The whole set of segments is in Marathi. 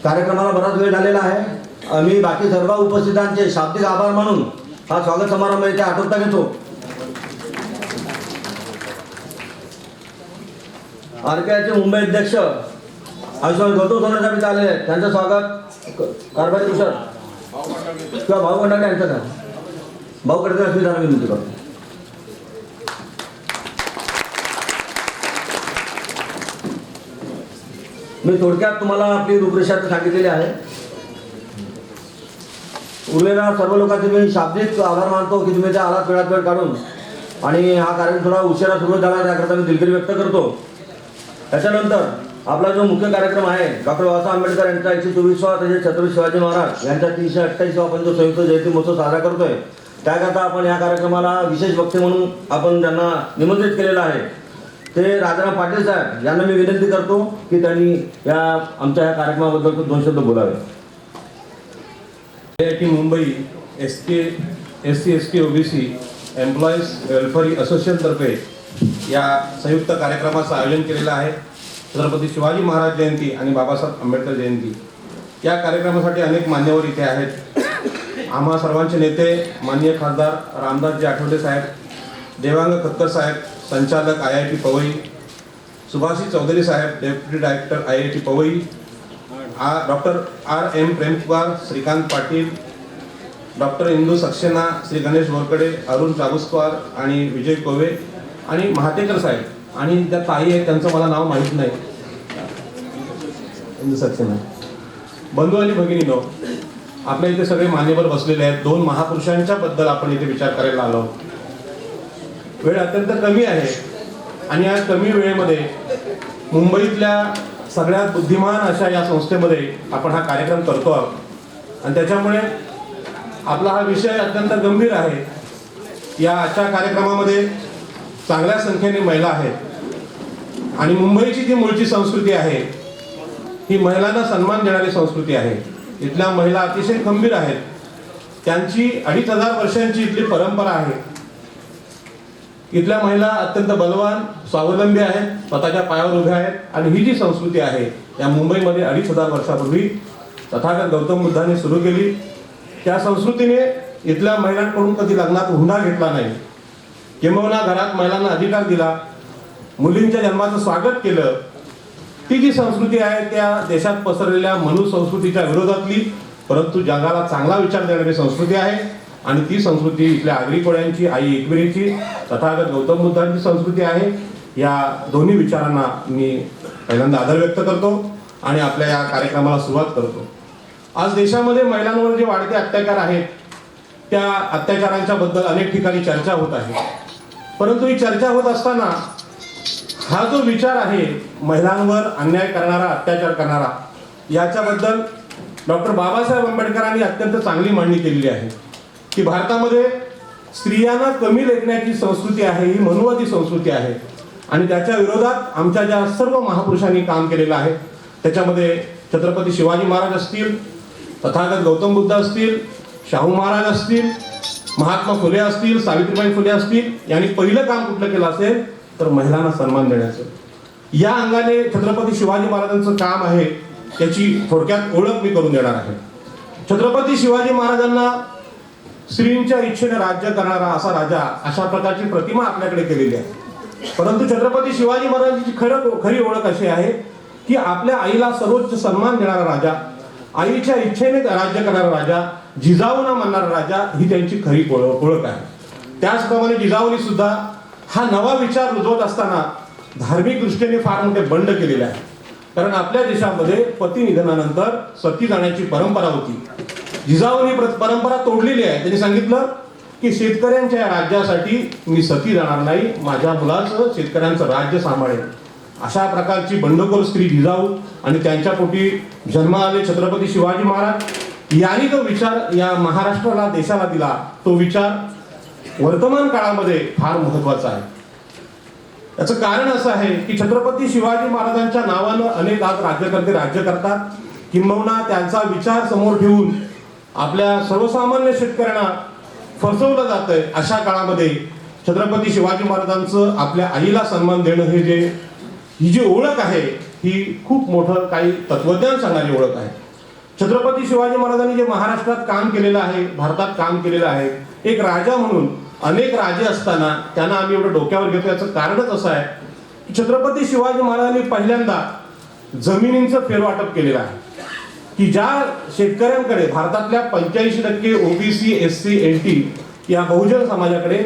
कार्यक्रमाला बराच वेळ झालेला आहे। मी बाकी सर्व उपस्थितांचे शाब्दिक आभार मानून हा स्वागत समारंभ इथे आटोपता घेतो। आरकेआयचे मुंबई अध्यक्ष आयुष्मान गौतम सोनवणे साहेब आले आहेत, त्यांचं स्वागत कारभारी कुशल किंवा भाऊ मंडळ यांचं काय भाऊ कडे असं विधान विनंती करतो। मी थोडक्यात तुम्हाला आपली रूपरेषा सांगितलेली आहे। उरलेल्या सर्व लोकांचे मी शाब्दिक आभार मानतो की तुम्ही त्या आलात वेळात वेळ काढून आणि हा कार्यक्रम थोडा उशिरा सुरू झाला त्याकरता मी दिलगिरी व्यक्त करतो। त्याच्यानंतर आपला जो मुख्य कार्यक्रम आहे डॉक्टर बाबासाहेब आंबेडकर यांचा 124वा तसेच छत्रपती शिवाजी महाराज यांचा 328वा आपण जो संयुक्त जयंती महोत्सव साजरा करतोय त्याकरता आपण या कार्यक्रमाला विशेष वक्ते म्हणून आपण त्यांना निमंत्रित केलेलं आहे। ते राजाराम पाटील साहेब यांना मी विनंती करतो की त्यांनी या आमच्या या कार्यक्रमाबद्दल 2 शब्द बोलावे। IIT Mumbai SC/ST OBC employees welfare असोसिएशनतर्फे या संयुक्त कार्यक्रमाचं आयोजन केलेलं आहे। छत्रपती शिवाजी महाराज जयंती आणि बाबासाहेब आंबेडकर जयंती या कार्यक्रमासाठी अनेक मान्यवर इथे आहेत। आम्हा सर्वांचे नेते माननीय खासदार रामदासजी आठवले साहेब, देवांग खक्कर साहेब संचालक IIT पवई, सुभाषी चौधरी साहेब deputy director IIT Powai, doctor RM Premkumar, Shrikant Patil, doctor Indu Saxena, Shri Ganesh Varkade, Arun Chabuskar आणि विजय कोवे आणि महातेकर साहेब आणि त्या ताई आहेत त्यांचं मला नाव माहीत नाही, इंदू सक्सेना। बंधू आणि भगिनीनो, आपल्या इथे सगळे मान्यवर बसलेले आहेत। 2 महापुरुषांच्या बद्दल आपण इथे विचार करायला आलो। वेळ अत्यंत कमी आहे आणि या कमी वेळेमध्ये मुंबईतल्या सगळ्यात बुद्धिमान अशा या संस्थेमध्ये आपण हा कार्यक्रम करतो आहोत आणि त्याच्यामुळे आपला हा विषय अत्यंत गंभीर आहे। या आजच्या कार्यक्रमामध्ये चांगल्या संख्येने महिला आहेत आणि मुंबईची जी मूळची संस्कृती आहे ही महिलांना सन्मान देणारी संस्कृती आहे। इथल्या महिला अतिशय खंबीर आहेत, त्यांची 2500 वर्षांची इथली परंपरा आहे। इथल्या महिला अत्यंत बलवान स्वावलंबी आहेत, स्वतःच्या पायावर उभ्या आहेत आणि ही जी संस्कृती आहे या मुंबईमध्ये 2500 वर्षापूर्वी तथागत गौतम बुद्धांनी सुरू केली। त्या संस्कृतीने इथल्या महिलांकडून कधी लग्नात हुंडा घेतला नाही, किंबहुना घरात महिलांना अधिकार दिला, मुलींच्या जन्माचं स्वागत केलं। ती जी संस्कृती आहे त्या देशात पसरलेल्या मनु संस्कृतीच्या विरोधातली परंतु जगाला चांगला विचार देणारी संस्कृती आहे आणि ती संस्कृती इथल्या आगरी कोळ्यांची, आई एकविरेची, तथागत गौतम बुद्धांची संस्कृती आहे। या दोन्ही विचारांना मी पहिल्यांदा आदर व्यक्त करतो आणि आपल्या या कार्यक्रमाला सुरुवात करतो। आज देशामध्ये महिलांवर जे वाढते अत्याचार आहेत त्या अत्याचारांच्या बद्दल अनेक ठिकाणी चर्चा होत आहे, परंतु ही चर्चा होत असताना हा जो विचार आहे महिलांवर अन्याय करणारा, अत्याचार करणारा, याच्याबद्दल डॉक्टर बाबासाहेब आंबेडकरांनी अत्यंत चांगली मांडणी केलेली आहे की भारतामध्ये स्त्रियांना कमी लेखण्याची संस्कृती आहे, ही मनुवादी संस्कृती आहे आणि त्याच्या विरोधात आमच्या ज्या सर्व महापुरुषांनी काम केलेलं आहे त्याच्यामध्ये छत्रपती शिवाजी महाराज असतील, तथागत गौतम बुद्ध असतील, शाहू महाराज असतील, महात्मा फुले असतील, सावित्रीबाई फुले असतील, यांनी पहिलं काम कुठलं केलं असेल तर महिलांना सन्मान देण्याचं। या अंगाने छत्रपती शिवाजी महाराजांचं काम आहे त्याची थोडक्यात ओळख मी करून देणार आहे। छत्रपती शिवाजी महाराजांना स्त्रींच्या इच्छेने राज्य करणारा असा राजा, अशा प्रकारची प्रतिमा आपल्याकडे केलेली आहे। परंतु छत्रपती शिवाजी महाराजांची खरी ओळख अशी आहे की आपल्या आईला सर्वोच्च सन्मान देणारा राजा, आईच्या इच्छेने राज्य करणारा राजा, जिजाऊना मानणारा राजा, ही त्यांची खरी ओळख आहे। त्याचप्रमाणे जिजाऊनी सुद्धा हा नवा विचार रुजवत असताना धार्मिक दृष्टीने फार मोठे बंड केलेले आहे। कारण आपल्या देशामध्ये पती निधनानंतर सती जाण्याची परंपरा होती, जिजाऊनी परंपरा तोडलेली आहे। त्यांनी सांगितलं की शेतकऱ्यांच्या या राज्यासाठी मी सती जाणार नाही, माझ्या मुलाचं शेतकऱ्यांचं राज्य सांभाळेल। अशा प्रकारची बंडखोर स्त्री जिजाऊ आणि त्यांच्या पोटी जन्म आले छत्रपती शिवाजी महाराज यांनी जो विचार या महाराष्ट्राला, देशाला दिला, तो विचार वर्तमान काळामध्ये फार महत्वाचा आहे। याचं कारण असं आहे की छत्रपती शिवाजी महाराजांच्या नावानं अनेक आज राज्यकर्ते राज्य करतात, किंबहुना त्यांचा विचार समोर ठेवून आपल्या सर्वसामान्य शेतकऱ्यांना फसवलं जातंय। अशा काळामध्ये छत्रपती शिवाजी महाराजांचं आपल्या आईला सन्मान देणं ही जी ओळख आहे ही खूप मोठं काही तत्वज्ञान सांगणारी ओळख आहे। छत्रपती शिवाजी महाराजांनी जे महाराष्ट्रात काम केलेलं आहे, भारतात काम केलेलं आहे, एक राजा म्हणून अनेक राजे असताना त्यांना आम्ही एवढं डोक्यावर घेतो याचं कारणच असं आहे की छत्रपती शिवाजी महाराजांनी पहिल्यांदा जमिनींचं फेरवाटप केलेलं आहे की ज्या शेतकऱ्यांकडे भारतातल्या 85% ओबीसी SC NT या बहुजन समाजाकडे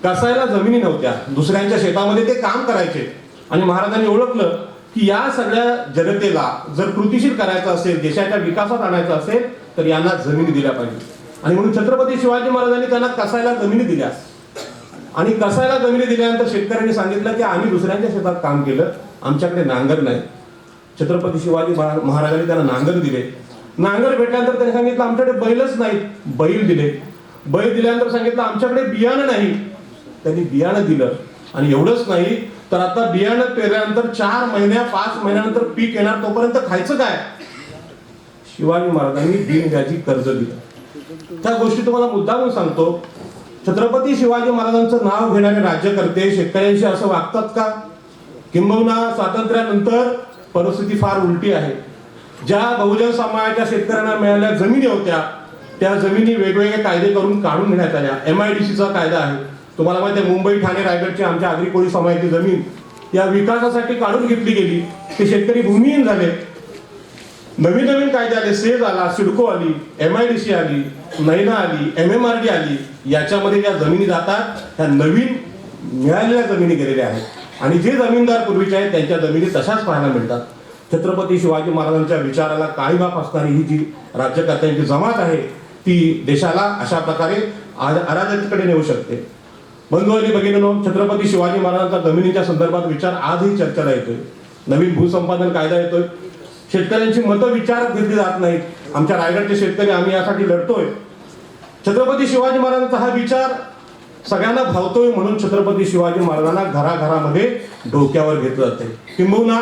कसायला जमिनी नव्हत्या, दुसऱ्यांच्या शेतामध्ये ते काम करायचे आणि महाराजांनी ओळखलं की या सगळ्या जनतेला जर कृतीशील करायचं असेल, देशाच्या विकासात आणायचं असेल तर यांना जमिनी दिल्या पाहिजे आणि म्हणून छत्रपती शिवाजी महाराजांनी त्यांना कसायला जमिनी दिल्या आणि कसायला जमिनी दिल्यानंतर शेतकऱ्यांनी सांगितलं की आम्ही दुसऱ्यांच्या शेतात काम केलं, आमच्याकडे नांगर नाही. छत्रपती शिवाजी महाराजांनी त्यांना नांगर दिले. नांगर भेटल्यानंतर त्यांनी सांगितलं आमच्याकडे बैलच नाहीत, बैल दिले. बैल दिल्यानंतर सांगितलं आमच्याकडे बियाणं नाही, त्यांनी बियाणं दिलं. आणि एवढंच नाही तर आता बियाणं पेरल्यानंतर 4 महिन्या 5 महिन्यानंतर पीक येणार, तोपर्यंत खायचं काय? शिवाजी महाराजांनी बिनव्याजी कर्ज दिलं. त्या गोष्टी तुम्हाला मुद्दामून सांगतो. छत्रपती शिवाजी महाराजांचं नाव घेणारे राज्यकर्ते शेतकऱ्यांशी असं वागतात का? किंबहुना स्वातंत्र्यानंतर परिस्थिती फार उलटी आहे. ज्या बहुजन समाजाच्या शेतकऱ्यांना मिळालेल्या जमिनी होत्या त्या जमिनी वेगवेगळे कायदे करून काढून घेण्यात आल्या. MIDCचा कायदा आहे, तुम्हाला माहिती आहे. मुंबई ठाणे रायगडची आमच्या आगरी कोळी समाजाची जमीन या विकासासाठी काढून घेतली गेली. ते शेतकरी भूमिहीन झाले. नवीन नवीन कायदे आले, सेज आला, सिडको आली, MIDC आली, नैना आली, MMRD आली. याच्यामध्ये ज्या जमिनी जातात त्या नवीन मिळालेल्या जमिनी गेलेल्या आहेत आणि जे जमीनदार पूर्वीचे आहेत त्यांच्या जमिनी तशाच पाहायला मिळतात. छत्रपती शिवाजी महाराजांच्या विचाराला काळीबाप असणारी ही जी राज्यकर्त्यांची जमात आहे ती देशाला अशा प्रकारे अराजकतेकडे नेऊ शकते. बंधू आणि भगिनींनो, छत्रपती शिवाजी महाराजांचा जमिनीच्या संदर्भात विचार आजही चर्चेला येतोय. नवीन भूसंपादन कायदा येतोय. शेतकऱ्यांची मतं विचारात घेतली जात नाहीत. आमच्या रायगडचे शेतकरी आम्ही यासाठी लढतोय. छत्रपती शिवाजी महाराजांचा हा विचार सगळ्यांना भावतोय म्हणून छत्रपती शिवाजी महाराजांना घराघरामध्ये डोक्यावर घेतलं जाते. किंबहुना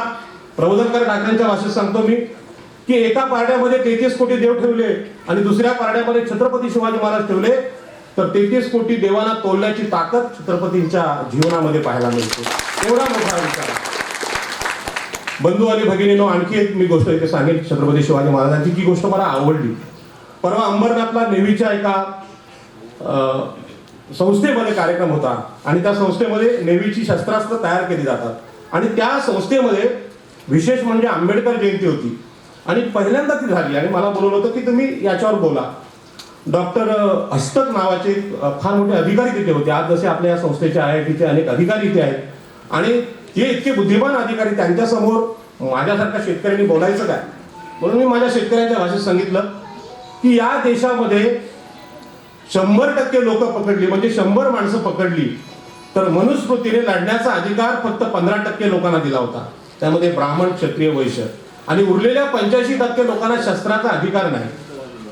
प्रबोधनकर ठाकरेंच्या भाषेत सांगतो मी की एका पारड्यामध्ये 33 कोटी देव ठेवले आणि दुसऱ्या पारड्यामध्ये छत्रपती शिवाजी महाराज ठेवले तर 33 कोटी देवांना तोलण्याची ताकद छत्रपतींच्या जीवनामध्ये पाहायला मिळते. एवढा मोठा विचार. बंधू आणि भगिनींनो, आणखी एक मी गोष्ट इथे सांगेन छत्रपती शिवाजी महाराजांची, की गोष्ट मला आवडली. परवा अंबरनाथला नेव्हीच्या एका संस्थेमध्ये कार्यक्रम होता आणि त्या संस्थेमध्ये नेव्हीची शस्त्रास्त्र तयार केली जातात आणि त्या संस्थेमध्ये विशेष म्हणजे आंबेडकर जयंती होती आणि पहिल्यांदा ती झाली आणि मला बोलवलं होतं की तुम्ही याच्यावर बोला. डॉक्टर हस्तक नावाचे फार मोठे अधिकारी तिथे होते. आज जसे आपल्या या संस्थेचे IITचे अनेक अधिकारी इथे आहेत आणि ते इतके बुद्धिमान अधिकारी, त्यांच्यासमोर माझ्यासारख्या शेतकऱ्यांनी बोलायचं काय? म्हणून मी माझ्या शेतकऱ्यांच्या भाषेत सांगितलं की या देशामध्ये 100% लोक पकडली म्हणजे 100 माणसं पकडली तर मनुस्मृतीने लढण्याचा अधिकार फक्त 15% लोकांना दिला होता. त्यामध्ये ब्राह्मण, क्षत्रिय, वैश्य आणि उरलेल्या 85% लोकांना शस्त्राचा अधिकार नाही.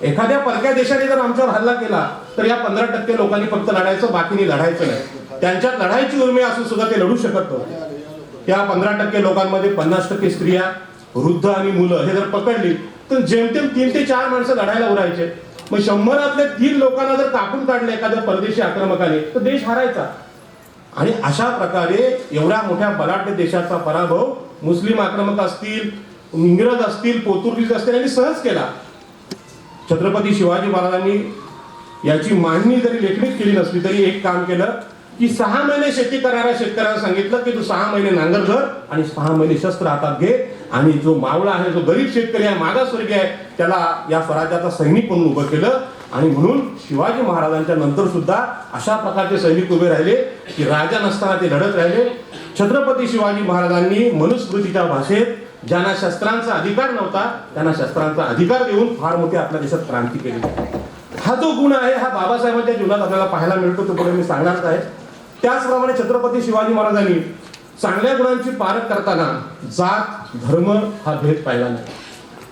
एखाद्या परक्या देशाने जर आमच्यावर हल्ला केला तर या 15% लोकांनी फक्त लढायचं, बाकीनी लढायचं नाही. त्यांच्यात लढायची उर्मी असून सुद्धा ते लढू शकत नव्हते. त्या 15% लोकांमध्ये 50% स्त्रिया, वृद्ध आणि मुलं हे जर पकडली तर जेमतेम 3 ते 4 माणसं लढायला उरायचे. मग 100 3 लोकांना जर कापून काढले एखाद्या परदेशी आक्रमकाने तर देश हारायचा. आणि अशा प्रकारे एवढ्या मोठ्या बलाढ्य देशाचा पराभव मुस्लिम आक्रमक असतील, इंग्रज असतील, पोर्तुगीज असतील यांनी सहज केला. छत्रपती शिवाजी महाराजांनी याची मांडणी जरी लेखणीत केली नसली तरी एक काम केलं की 6 महिने शेती करणाऱ्या शेतकऱ्यांना सांगितलं की तू 6 महिने नांगर धर आणि 6 महिने शस्त्र हातात घे आणि जो मावळा आहे, जो गरीब शेतकरी आहे, मागासवर्गीय आहे, त्याला या स्वराज्याचा सैनिक म्हणून उभं केलं. आणि म्हणून शिवाजी महाराजांच्या नंतर सुद्धा अशा प्रकारचे सैनिक उभे राहिले की राजा नसताना ते लढत राहिले. छत्रपती शिवाजी महाराजांनी मनुस्मृतीच्या भाषेत ज्यांना शस्त्रांचा अधिकार नव्हता त्यांना शस्त्रांचा अधिकार देऊन फार मोठी आपल्या देशात क्रांती केली. हा जो गुण आहे हा बाबासाहेबांच्या जीवनात आपल्याला पाहायला मिळतो, तो पुढे मी सांगणारच आहे. त्याचप्रमाणे छत्रपती शिवाजी महाराजांनी चांगल्या गुणांची पारख करताना जात, धर्म हा भेद पाहिला नाही.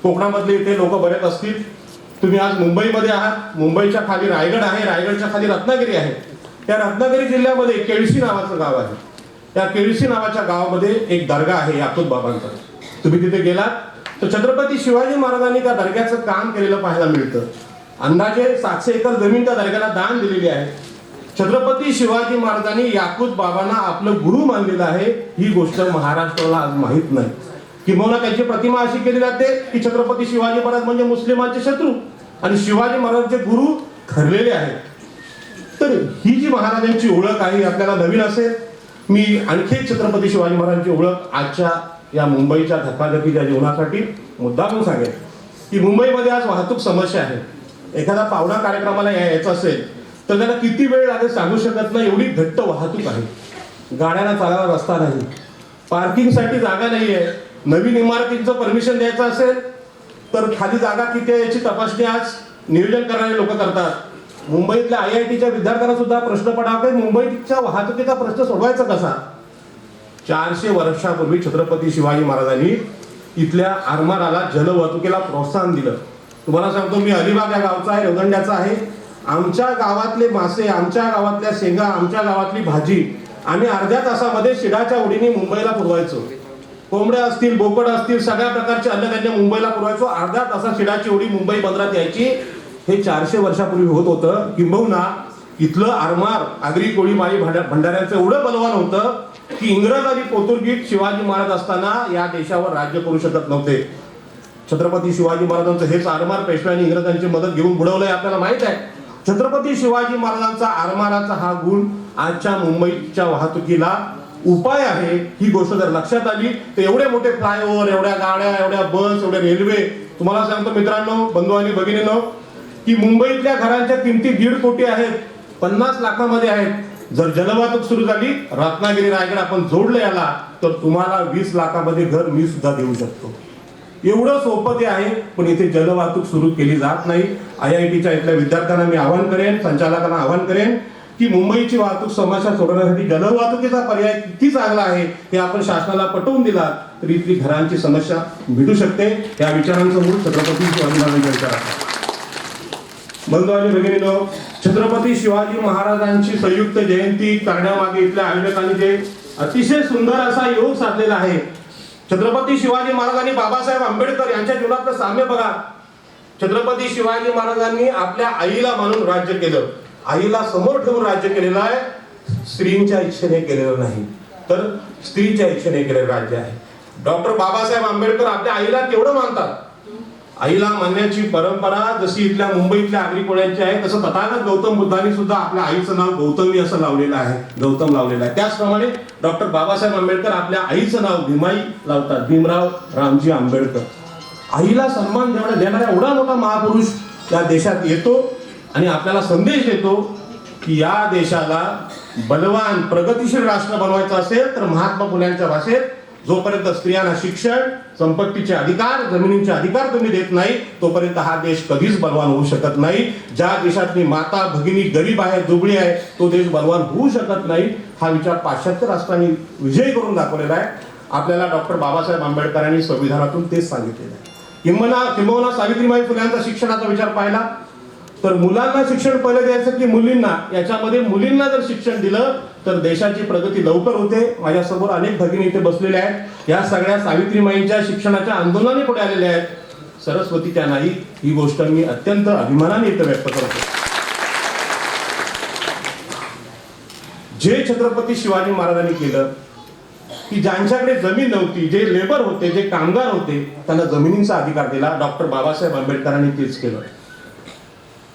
कोकणामधले इथे लोक बरेच असतील. तुम्ही आज मुंबईमध्ये आहात. मुंबईच्या खाली रायगड आहे, रायगडच्या खाली रत्नागिरी आहे. त्या रत्नागिरी जिल्ह्यामध्ये केळशी नावाचं गाव आहे. त्या केळशी नावाच्या गावामध्ये एक दर्गा आहे याकूब बाबांचा. तुम्ही तिथे गेलात तर छत्रपती शिवाजी महाराजांनी त्या दर्ग्याचं काम केलेलं पाहायला मिळतं. अंदाजे 700 एकर जमीन त्या दर्ग्याला दान दिलेली आहे. छत्रपती शिवाजी महाराजांनी याकूब बाबांना आपलं गुरु मानलेलं आहे. ही गोष्ट महाराष्ट्राला आज माहीत नाही. किंबहुना त्यांची प्रतिमा अशी केली जाते की छत्रपती शिवाजी महाराज म्हणजे मुस्लिमांचे शत्रू आणि शिवाजी महाराजांचे गुरु ठरलेले आहेत. तर ही जी महाराजांची ओळख आहे आपल्याला नवीन असेल. मी आणखी एक छत्रपती शिवाजी महाराजांची ओळख आजच्या या मुंबईच्या धकाधकीच्या जीवनासाठी मुद्दाम सांगेन की मुंबईमध्ये आज वाहतूक समस्या आहे. एखादा पाहुणा कार्यक्रमाला यायचा असेल तर त्याला किती वेळ लागेल सांगू शकत नाही, एवढी घट्ट वाहतूक आहे. गाड्यांना चालायला रस्ता नाही, पार्किंगसाठी जागा नाही आहे. नवीन इमारतींचं परमिशन द्यायचं असेल तर खाली जागा किती आहे याची तपासणी आज नियोजन करणारे लोक करतात. मुंबईतल्या IITच्या विद्यार्थ्यांना सुद्धा प्रश्न पडावा की मुंबईच्या वाहतुकीचा प्रश्न सोडवायचा कसा. 400 वर्षापूर्वी छत्रपती शिवाजी महाराजांनी इथल्या आरमाराला जलवाहतुकीला प्रोत्साहन दिलं. तुम्हाला सांगतो, मी अलिबाग या गावचा आहे, रेवदंड्याचा आहे. आमच्या गावातले मासे, आमच्या गावातल्या शेंगा, आमच्या गावातली भाजी आम्ही अर्ध्या तासामध्ये शिडाच्या उडीने मुंबईला पुरवायचो. कोंबड्या असतील, बोकड असतील, सगळ्या प्रकारचे अन्नधान्य मुंबईला पुरवायचो. अर्ध्या तासात शिडाची उडी मुंबई बंदरात यायची. हे 400 वर्षापूर्वी होत होतं. किंबहुना इथलं आरमार आगरी कोळी माळी भंडाऱ्यांचं एवढं बलवान होतं की इंग्रज आणि पोर्तुगीज शिवाजी महाराज असताना या देशावर राज्य करू शकत नव्हते. छत्रपती शिवाजी महाराजांचं हेच आरमार पेशव्यांनी इंग्रजांची मदत घेऊन बुडवलंय आपल्याला माहित आहे. छत्रपती शिवाजी महाराजांचा आरमाराचा हा गुण आजच्या मुंबईच्या वाहतुकीला उपाय आहे. ही गोष्ट जर लक्षात आली तर एवढे मोठे फ्लायओव्हर, एवढ्या गाड्या, एवढ्या बस, एवढ्या रेल्वे. तुम्हाला सांगतो मित्रांनो, बंधू आणि भगिनींनो, की मुंबईतल्या घरांच्या किमती 1.5 कोटी आहेत, 50 लाखामध्ये आहेत. जर जलवाहतूक सुरू झाली, रत्नागिरी रायगड आपण जोडले याला, तर तुम्हाला 20 लाखामध्ये घर मी सुद्धा देऊ शकतो. एवढं सोपं ते आहे. पण इथे जलवाहतूक सुरू केली जात नाही. IITच्या इथल्या विद्यार्थ्यांना मी आवाहन करेन, संचालकांना आवाहन करेन की मुंबईची वाहतूक समस्या सोडवण्यासाठी जलवाहतुकीचा पर्याय किती चांगला आहे हे आपण शासनाला पटवून दिला तर इथली घरांची समस्या मिटू शकते. या विचारांचं मूळ छत्रपती शिवाजी महाराजांच्या विचारात. बंधू आणि भगिनींनो, छत्रपती शिवाजी महाराजांची संयुक्त जयंती करण्यामागे इथल्या आयोजकांनी जे अतिशय सुंदर असा योग साधलेला आहे. छत्रपती शिवाजी महाराजांनी बाबासाहेब आंबेडकर यांच्या जीवनातलं साम्य बघा. छत्रपती शिवाजी महाराजांनी आपल्या आईला मानून राज्य केलं, आईला समोर ठेवून राज्य केलेलं आहे. स्त्रीच्या इच्छेने केलेलं नाही, तर स्त्रीच्या इच्छेने केलेलं राज्य आहे. डॉक्टर बाबासाहेब आंबेडकर आपल्या आईला केवढं मानतात. आईला मानण्याची परंपरा जशी इथल्या मुंबईतल्या आगरी कोळ्यांची आहे, तसं तथागत गौतम बुद्धांनी सुद्धा आपल्या आईचं नाव गौतमी असं लावलेलं आहे, गौतम लावलेलं आहे. त्याचप्रमाणे डॉक्टर बाबासाहेब आंबेडकर आपल्या आईचं नाव भीमाई लावतात, भीमराव रामजी आंबेडकर. आईला सन्मान देणारा एवढा मोठा महापुरुष या देशात येतो आणि आपल्याला संदेश देतो की या देशाला बलवान प्रगतिशील राष्ट्र बनवायचं असेल तर महात्मा फुल्यांच्या भाषेत, जोपर्यंत स्त्रियांना शिक्षण, संपत्तीचे अधिकार, जमिनींचे अधिकार तुम्ही देत नाही, तोपर्यंत हा देश कधीच बलवान होऊ शकत नाही. ज्या देशातली माता भगिनी गरीब आहे, दुबळी आहे, तो देश बलवान होऊ शकत नाही. हा विचार पाश्चात्य राष्ट्रांनी विजय करून दाखवलेला आहे. आपल्याला डॉक्टर बाबासाहेब आंबेडकरांनी संविधानातून तेच सांगितलेलं आहे. किंबहुना सावित्रीबाई फुल्यांचा शिक्षणाचा विचार पाहिला तर मुलांना शिक्षण पहिलं द्यायचं की मुलींना, याच्यामध्ये मुलींना जर शिक्षण दिलं तर देशाची प्रगती लवकर होते. माझ्यासमोर अनेक भगिनी इथे बसलेल्या आहेत. या सगळ्या सावित्रीमाईंच्या शिक्षणाच्या आंदोलनाने पुढे आलेल्या आहेत. सरस्वतीच्या नाही, ही गोष्ट मी अत्यंत अभिमानाने इथे व्यक्त करतो. जे छत्रपती शिवाजी महाराजांनी केलं की ज्यांच्याकडे जमीन नव्हती, जे लेबर होते, जे कामगार होते, त्यांना जमिनींचा अधिकार दिला. डॉक्टर बाबासाहेब आंबेडकरांनी तेच केलं.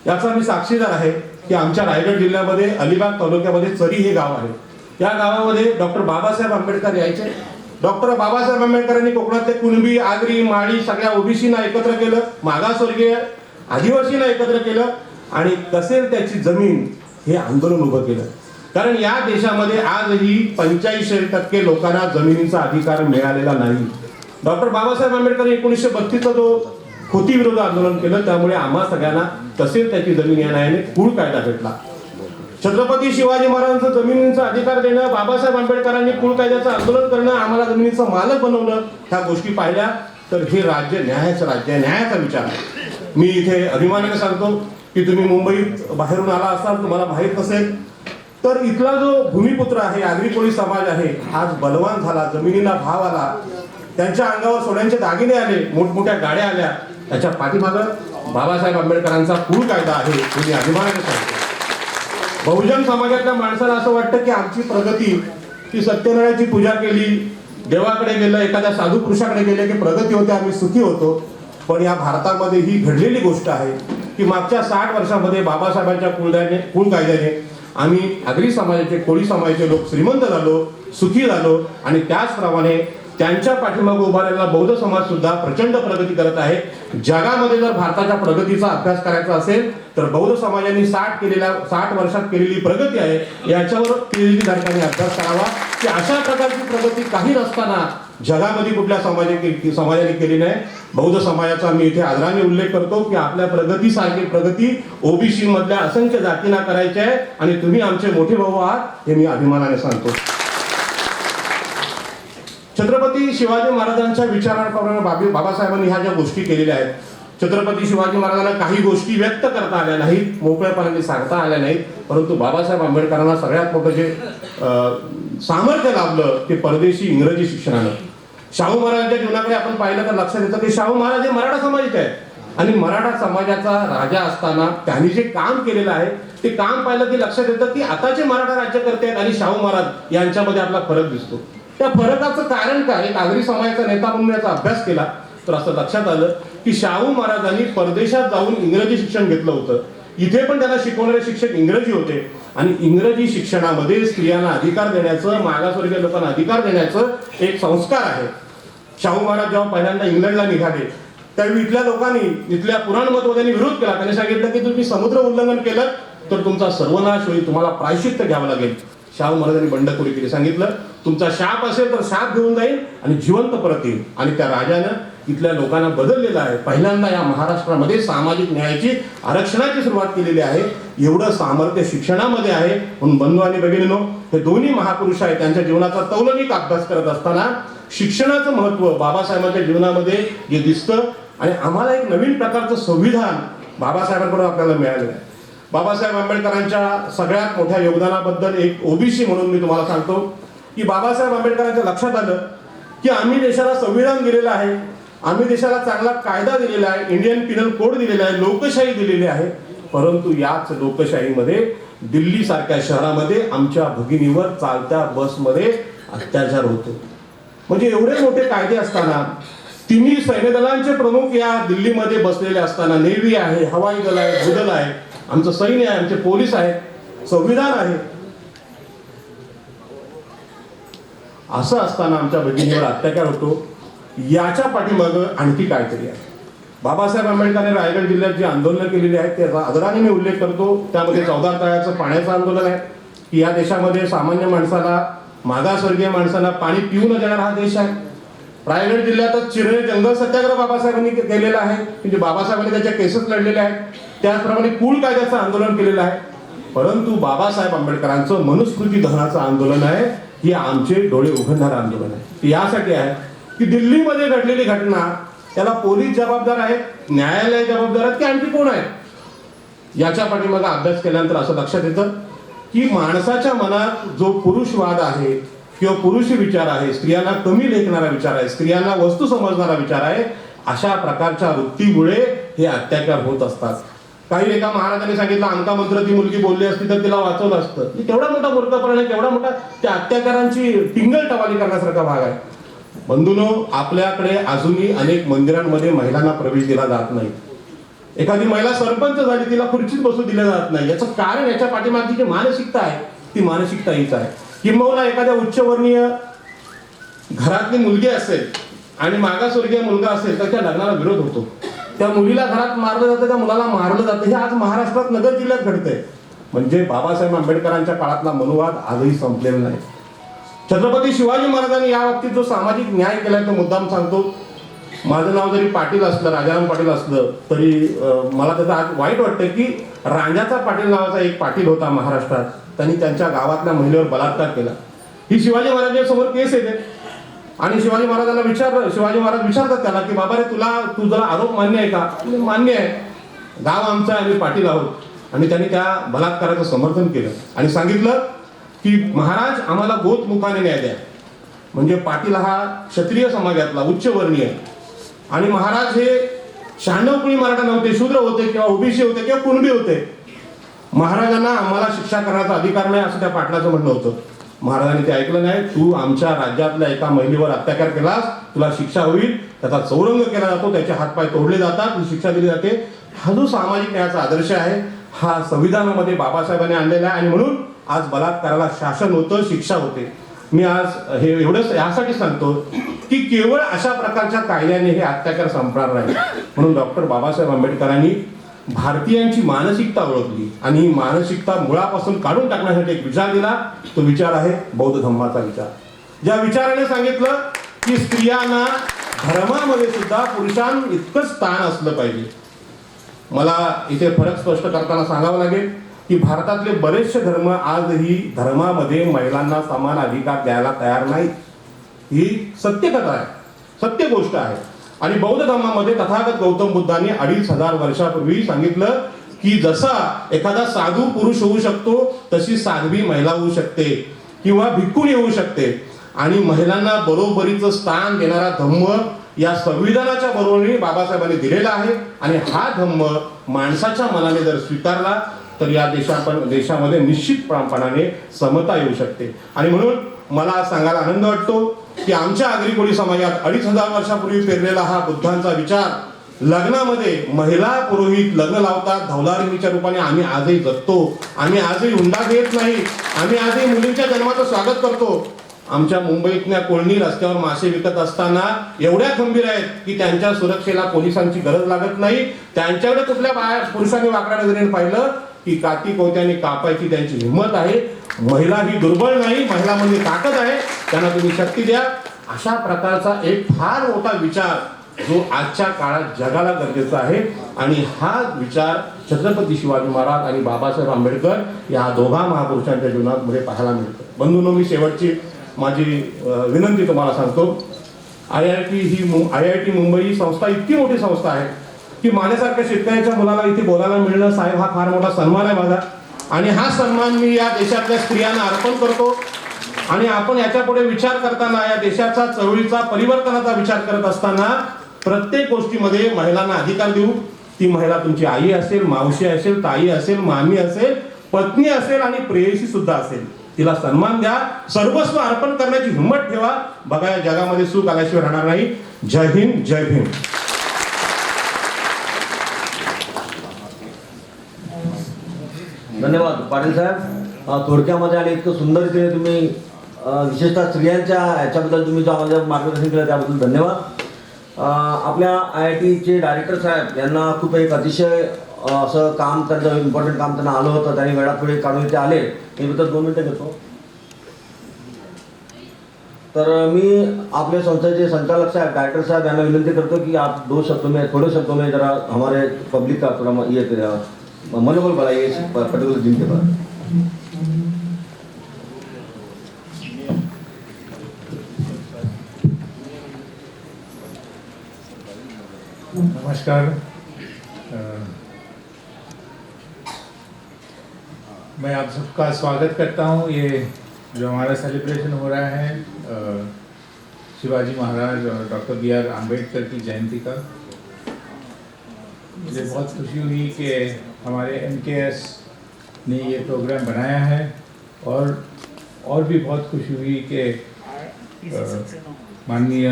याचा मी साक्षीदार आहे की आमच्या रायगड जिल्ह्यामध्ये अलिबाग तालुक्यामध्ये चरी हे गाव आहे. या गावामध्ये डॉक्टर बाबासाहेब आंबेडकर यायचे. डॉक्टर बाबासाहेब आंबेडकरांनी कोकणातले कुणबी, आगरी, माळी सगळ्या ओबीसीना एकत्र केलं, मागासवर्गीय आदिवासींना एकत्र केलं आणि कसेल त्याची जमीन हे आंदोलन उभं केलं. कारण या देशामध्ये आजही 85% लोकांना जमिनीचा अधिकार मिळालेला नाही. डॉक्टर बाबासाहेब आंबेडकर 1932चा जो खोती विरोध आंदोलन केलं, त्यामुळे आम्हा सगळ्यांना तसेच त्याची जमीन या न्यायाने कुळ कायदा भेटला. छत्रपती शिवाजी महाराजांचं जमिनीचा अधिकार देणं, बाबासाहेब आंबेडकरांनी कुळ कायद्याचं आंदोलन करणं, आम्हाला जमिनीचा मालक बनवणं, ह्या गोष्टी पाहिल्या तर हे राज्य न्यायाचं राज्य आहे, न्यायाचा विचार आहे. मी इथे अभिमानाने सांगतो की तुम्ही मुंबईत बाहेरून आला असाल, तुम्हाला माहीत नसेल तर इथला जो भूमिपुत्र आहे, आगरी कोळी समाज आहे, आज बलवान झाला, जमिनीला भाव आला, त्यांच्या अंगावर सोन्याचे दागिने आले, मोठमोठ्या गाड्या आल्या. त्याच्या पाठीमागं बाबासाहेब आंबेडकरांचा कुळ कायदा आहे, हे मी अभिमानाने सांगतो. बहुजन समाजातल्या माणसाला असं वाटतं की आमची प्रगती, की सत्यनारायणाची पूजा केली, देवाकडे गेलं, एखाद्या साधू पुरुषाकडे गेले की प्रगती होते, आम्ही सुखी होतो. पण या भारतामध्ये ही घडलेली गोष्ट आहे की मागच्या 60 वर्षामध्ये बाबासाहेबांच्या कुळ कायद्याने आम्ही आगरी समाजाचे, कोळी समाजाचे लोक श्रीमंत झालो, सुखी झालो आणि त्याचप्रमाणे त्यांच्या पाठीमागे उभारलेला बौद्ध समाज सुद्धा प्रचंड प्रगती करत आहे. जगामध्ये जर भारताच्या प्रगतीचा अभ्यास करायचा असेल तर बौद्ध समाजाने 60 वर्षात केलेली प्रगती आहे याच्यावर पीएचडी धारकांनी अभ्यास करावा की अशा प्रकारची प्रगती काही नसताना जगामध्ये कुठल्या समाजाने केली नाही. बौद्ध समाजाचा मी इथे आदराने उल्लेख करतो की आपल्या प्रगतीसारखी प्रगती ओबीसी मधल्या असंख्य जातींना करायची आहे आणि तुम्ही आमचे मोठे भाऊ आहात हे मी अभिमानाने सांगतो. छत्रपती शिवाजी महाराजांच्या विचारांप्रमाणे बाबासाहेबांनी ह्या ज्या गोष्टी केलेल्या आहेत, छत्रपती शिवाजी महाराजांना काही गोष्टी व्यक्त करता आल्या नाहीत, मोकळेपणाने सांगता आल्या नाहीत, परंतु बाबासाहेब आंबेडकरांना सगळ्यात मोठं जे सामर्थ्य लाभलं ते परदेशी इंग्रजी शिक्षणानं. शाहू महाराजांच्या जीवनाकडे आपण पाहिलं तर लक्षात येतं की शाहू महाराज हे मराठा समाजाचे आहेत आणि मराठा समाजाचा राजा असताना त्यांनी जे काम केलेलं आहे ते काम पाहिलं की लक्षात येतं की आताचे मराठा राज्यकर्ते आहेत आणि शाहू महाराज यांच्यामध्ये आपला फरक दिसतो. त्या फरकाचं कारण काय? एक आगरी समाजाचा नेता म्हणून याचा अभ्यास केला तर असं लक्षात आलं की शाहू महाराजांनी परदेशात जाऊन इंग्रजी शिक्षण घेतलं होतं. इथे पण त्यांना शिकवणारे शिक्षक इंग्रजी होते आणि इंग्रजी शिक्षणामध्ये स्त्रियांना अधिकार देण्याचं, मागासवर्गीय लोकांना अधिकार देण्याचं एक संस्कार आहे. शाहू महाराज जेव्हा पहिल्यांदा इंग्लंडला निघाले त्यावेळी इथल्या लोकांनी, इथल्या पुराणमतवाद्यांनी विरोध केला. त्यांनी सांगितलं की तुम्ही समुद्र उल्लंघन केलं तर तुमचा सर्वनाश होईल, तुम्हाला प्रायश्चित्त घ्यावं लागेल. शाहू महाराजांनी बंडखोरी केली. सांगितलं तुमचा शाप असेल तर शाप घेऊन जाईल आणि जिवंत परत येईल. आणि त्या राजानं इथल्या लोकांना बदललेलं आहे. पहिल्यांदा या महाराष्ट्रामध्ये सामाजिक न्यायाची, आरक्षणाची सुरुवात केलेली आहे. एवढं सामर्थ्य शिक्षणामध्ये आहे. म्हणून बंधू आणि भगिनींनो, हे दोन्ही महापुरुष आहेत, त्यांच्या जीवनाचा तौलनिक अभ्यास करत असताना शिक्षणाचं महत्व बाबासाहेबांच्या जीवनामध्ये जे दिसतं आणि आम्हाला एक नवीन प्रकारचं संविधान बाबासाहेबांकडून आपल्याला मिळालेलं आहे. बाबासाहेब आंबेडकरांच्या सगळ्यात मोठ्या योगदानाबद्दल एक ओबीसी म्हणून मी तुम्हाला सांगतो की बाबासाहेब आंबेडकरांच्या लक्षात आलं की आम्ही देशाला संविधान दिलेलं आहे, आम्ही देशाला चांगला कायदा दिलेला आहे, इंडियन पिनल कोड दिलेला आहे, लोकशाही दिलेली आहे, परंतु याच लोकशाहीमध्ये दिल्ली सारख्या शहरामध्ये आमच्या भगिनीवर चालत्या बसमध्ये अत्याचार होतो. म्हणजे एवढे मोठे कायदे असताना, तिन्ही सैन्यदलांचे प्रमुख या दिल्लीमध्ये बसलेले असताना, नेव्ही आहे, हवाई दल आहे, भूदल आहे, आमचं सैन्य आहे, आमचे पोलीस आहेत, संविधान आहे, असं असताना आमच्या भगिनीवर अत्याचार होतो. याच्या पाठीमागं आणखी काहीतरी आहे. बाबासाहेब आंबेडकरांनी रायगड जिल्ह्यात जी आंदोलनं केलेली आहेत त्याचा आदराने मी उल्लेख करतो. त्यामध्ये 14 तळ्याचं पाण्याचं आंदोलन आहे की या देशामध्ये सामान्य माणसाला, मागासवर्गीय माणसाला पाणी पिऊ न देणारा हा देश आहे. रायगड जिल्ह्यातच चिरणे जंगल सत्याग्रह बाबासाहेबांनी केलेला आहे, म्हणजे बाबासाहेबांनी त्याच्या केसेस लढलेल्या आहेत. त्याचप्रमाणे कुळ कायद्याचं आंदोलन केलेलं आहे. परंतु बाबासाहेब आंबेडकरांचं मनुस्मृती दहनाचं आंदोलन आहे, हे आमचे डोळे उघडणारं आंदोलन आहे. यासाठी आहे की दिल्लीमध्ये घडलेली घटना त्याला पोलीस जबाबदार आहेत, न्यायालय जबाबदार आहेत की आणखी कोण आहे? याच्या पाठीमागे अभ्यास केल्यानंतर असं लक्षात येतं की माणसाच्या मनात जो पुरुषवाद आहे किंवा पुरुषी विचार आहे, स्त्रियांना कमी लेखणारा विचार आहे, स्त्रियांना वस्तू समजणारा विचार आहे, अशा प्रकारच्या वृत्तीमुळे हे अत्याचार होत असतात. काही एका महाराजांनी सांगितलं अंका मंत्र ती मुलगी बोलली असती तर तिला वाचवलं असतं. केवढा मोठा मूर्खपणा, केवढा मोठा त्या अत्याचारांची टिंगल टवाली करण्यासारखा भाग आहे. बंधूंनो, आपल्याकडे अजूनही अनेक मंदिरांमध्ये महिलांना प्रवेश दिला जात नाही. एखादी महिला सरपंच झाली तिला खुर्चीत बसू दिलं जात नाही. याचं कारण, याच्या पाठीमागची जी मानसिकता आहे ती मानसिकता हीच आहे. किंबहुना एखाद्या उच्चवर्णीय घरातली मुलगी असेल आणि मागासवर्गीय मुलगा असेल तर त्या लग्नाला विरोध होतो. त्या मुलीला घरात मारलं जातं, त्या मुलाला मारलं जातं. हे आज महाराष्ट्रात नगर जिल्ह्यात घडतंय. म्हणजे बाबासाहेब आंबेडकरांच्या काळातला मनुवाद आजही संपलेला नाही. छत्रपती शिवाजी महाराजांनी या बाबतीत जो सामाजिक न्याय केलाय तो मुद्दाम सांगतो. माझं नाव जरी पाटील असलं, राजाराम पाटील असलं, तरी मला त्याचं आज वाईट वाटतं की रांजाचा पाटील नावाचा एक पाटील होता महाराष्ट्रात, त्यांनी त्यांच्या गावातल्या महिलेवर बलात्कार केला. ही शिवाजी महाराजांसमोर केस येते आणि शिवाजी महाराजांना शिवाजी महाराज विचारतात त्याला की बाबा रे, तुझा आरोप मान्य आहे का? मान्य आहे, गाव आमचं आहे, आम्ही पाटील आहोत. आणि त्यांनी त्या बलात्काराचं समर्थन केलं आणि सांगितलं की महाराज आम्हाला गोतमुखाने न्याय द्या. म्हणजे पाटील हा क्षत्रिय समाजातला उच्चवर्णीय आणि महाराज हे 96 मराठा नव्हते, शूद्र होते किंवा ओबीसी होते किंवा कुणबी होते. महाराजांना आम्हाला शिक्षा करण्याचा अधिकार नाही असं त्या पाटलाचं म्हणणं होतं. महाराजांनी ते ऐकलं नाही. तू आमच्या राज्यातल्या एका महिलेवर अत्याचार केलास, तुला शिक्षा होईल. त्याचा चौरंग केला जातो, त्याचे हातपाय तोडले जातात, तुला शिक्षा दिली जाते. हा जो सामाजिक न्यायाचा आदर्श आहे हा संविधानामध्ये बाबासाहेबांनी आणलेला आहे. आणि म्हणून आज बलात्काराला शासन होतं, शिक्षा होते. मी आज हे एवढंच यासाठी सांगतो की केवळ अशा प्रकारच्या कायद्याने हे अत्याचार संपणार नाही. म्हणून डॉक्टर बाबासाहेब आंबेडकरांनी भारतीयांची मानसिकता ओळखली आणि ही मानसिकता मुळापासून काढून टाकण्यासाठी एक विचार दिला. तो विचार आहे बौद्ध धम्माचा विचार. ज्या विचाराने सांगितलं की स्त्रियांना धर्मामध्ये सुद्धा पुरुषां इतकंच स्थान असलं पाहिजे. मला इथे फरक स्पष्ट करताना सांगावं लागेल की भारतातले बरेचसे धर्म आजही धर्मामध्ये महिलांना समान अधिकार द्यायला तयार नाहीत. ही सत्य कथा आहे, सत्य गोष्ट आहे. आणि बौद्ध धर्मामध्ये तथागत गौतम बुद्धांनी 2500 वर्षापूर्वी सांगितलं की जसा एखादा साधू पुरुष होऊ शकतो तशी साध्वी महिला होऊ शकते किंवा भिक्खुणी होऊ शकते. आणि महिलांना बरोबरीचं स्थान देणारा धम्म या संविधानाच्या बरोबरीने बाबासाहेबांनी दिलेला आहे. आणि हा धम्म माणसाच्या मनाने जर स्वीकारला तर या देशामध्ये निश्चितपणाने समता येऊ शकते. आणि म्हणून मला सांगायला आनंद वाटतो की आमच्या आगरी कोळी समाजात 2500 वर्षापूर्वी पेरलेला हा बुद्धांचा विचार लग्नामध्ये महिला पुरोहित लग्न लावतात धौलारिणीच्या रूपाने आम्ही आजही जगतो. आम्ही आजही हुंडा घेत नाही. आम्ही आजही मुलींच्या जन्माचं स्वागत करतो. आमच्या मुंबईतल्या कोळणी रस्त्यावर मासे विकत असताना एवढ्या खंबीर आहेत की त्यांच्या सुरक्षेला पोलिसांची गरज लागत नाही. त्यांच्याकडे कुठल्या पुरुषांनी वाकड्या नजरेने पाहिलं की काठी कोयत्याने कापायची त्यांची हिंमत आहे. महिला ही दुर्बळ नाही, महिलांमध्ये ताकद आहे, त्यांना तुम्ही शक्ती द्या. अशा प्रकारचा एक फार मोठा विचार जो आजच्या काळात जगाला गरजेचा आहे. आणि हा विचार छत्रपती शिवाजी महाराज आणि बाबासाहेब आंबेडकर या दोघा महापुरुषांच्या जीवनामध्ये पाहायला मिळतं. बंधूंनो, मी शेवटची माझी विनंती तुम्हाला सांगतो. IIT मुंबई ही संस्था इतकी मोठी संस्था आहे की माझ्यासारख्या शेतकऱ्याच्या मुलाला इथे बोलायला मिळणं साहेब हा फार मोठा सन्मान आहे माझा. आणि हा सन्मान मी या देशातल्या स्त्रियांना अर्पण करतो. आणि आपण याच्या पुढे विचार करताना या देशाचा चळवळीचा परिवर्तनाचा विचार करत असताना प्रत्येक गोष्टीमध्ये महिलांना अधिकार देऊ. ती महिला तुमची आई असेल, मावशी असेल, ताई असेल, मामी असेल, पत्नी असेल आणि प्रेयसी सुद्धा असेल. तिला सन्मान द्या, सर्वस्व अर्पण करण्याची हिंमत ठेवा. बघा, या जगामध्ये सुख आल्याशिवाय राहणार नाही. जय हिंद, जय भीम. धन्यवाद पाटील साहेब. थोडक्यामध्ये आणि इतकं सुंदर रीतीने तुम्ही विशेषतः स्त्रियांच्या ह्याच्याबद्दल तुम्ही जो आम्हाला मार्गदर्शन केलं त्याबद्दल धन्यवाद. आपल्या IITचे डायरेक्टर साहेब यांना खूप एक अतिशय असं काम, त्यांचं इम्पॉर्टंट काम त्यांना आलं होतं, त्यांनी वेळात वेळ काढून इथे आले. याबद्दल 2 मिनिटं घेतो. तर मी आपल्या संस्थेचे संचालक साहब, डायरेक्टर साहब यांना विनंती करतो कि आप थोड़े शब्दों में जरा हमारे पब्लिक का थोड़ा ये मनोबल बढ़ाइए इस पर्टिकुलर दिन के बाद. नमस्कार. मैं आप सबका स्वागत करता हूँ. ये जो हमारा सेलिब्रेशन हो रहा है शिवाजी महाराज और डॉक्टर BR आम्बेडकर की जयंती का, मुझे बहुत खुशी हुई कि हमारे MKS ने ये प्रोग्राम बनाया है. और भी बहुत खुशी हुई कि माननीय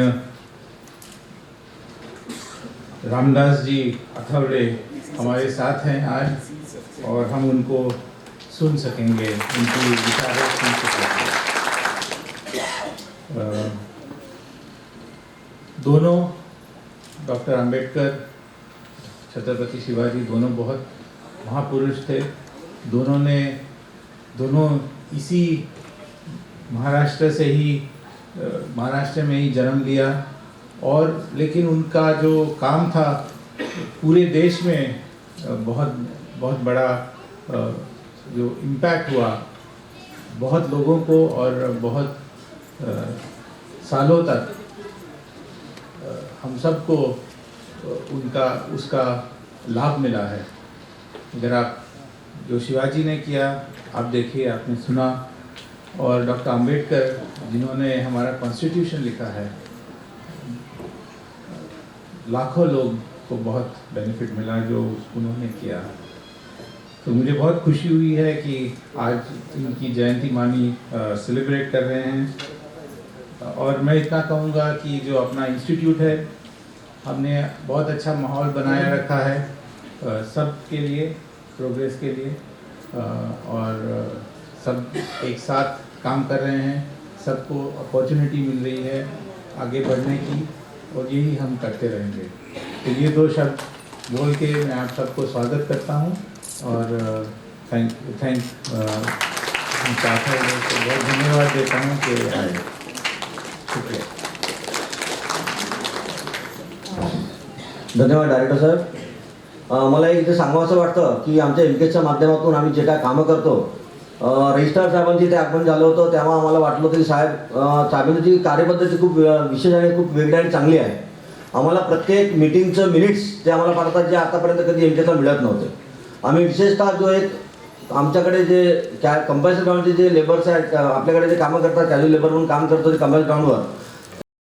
रामदास जी अथवड़े हमारे साथ हैं आज और हम उनको सुन सकेंगे, उनकी विचारें सुन सकेंगे. दोनों डॉक्टर आम्बेडकर, छत्रपति शिवाजी दोनों बहुत महापुरुष थे. दोनों इसी महाराष्ट्र में ही जन्म लिया. और लेकिन उनका जो काम था पूरे देश में बहुत बड़ा जो इम्पैक्ट हुआ, बहुत लोगों को और बहुत सालों तक हम सबको उसका लाभ मिला है. अगर आप जो शिवाजी ने किया आप देखिए, आपने सुना, और डॉक्टर आम्बेडकर जिन्होंने हमारा कॉन्स्टिट्यूशन लिखा है, लाखों लोग को बहुत बेनिफिट मिला जो उन्होंने किया. तो मुझे बहुत खुशी हुई है कि आज इनकी जयंती मानी सेलिब्रेट कर रहे हैं। और मैं इतना कहूँगा कि जो अपना इंस्टीट्यूट है, हमने बहुत अच्छा माहौल बनाया रखा है सब के लिए, प्रोग्रेस के लिए, और सब एक साथ काम कर रहे हैं, सबको अपॉर्चुनिटी मिल रही है आगे बढ़ने की, और यही हम करते रहेंगे। तो ये 2 शब्द बोल के मैं आप सबको स्वागत करता हूँ और थैंक चाहता हूँ को बहुत धन्यवाद देता हूँ कि आए। शुक्रिया। धन्यवाद डायरेक्टर साहेब। मला इथे सांगावं असं वाटतं की आमच्या एमकेच्या माध्यमातून आम्ही जे काय कामं करतो, रजिस्ट्रार साहेबांची इथे आगमन झालं होतं तेव्हा आम्हाला वाटलं होतं की साहेबांची कार्यपद्धती खूप विशेष आणि खूप वेगळी आणि चांगली आहे। आम्हाला प्रत्येक मीटिंगचं मिनिट्स ते आम्हाला पाठवतात, जे आतापर्यंत कधी एमकेला मिळत नव्हते। आम्ही विशेषतः जो एक आमच्याकडे जे कंपल्सरी ग्राउंडचे जे लेबर्स आहेत, आपल्याकडे जे कामं करतात, कॅज्युअल लेबर म्हणून काम करतो ते कंपल्सरी ग्राउंडवर,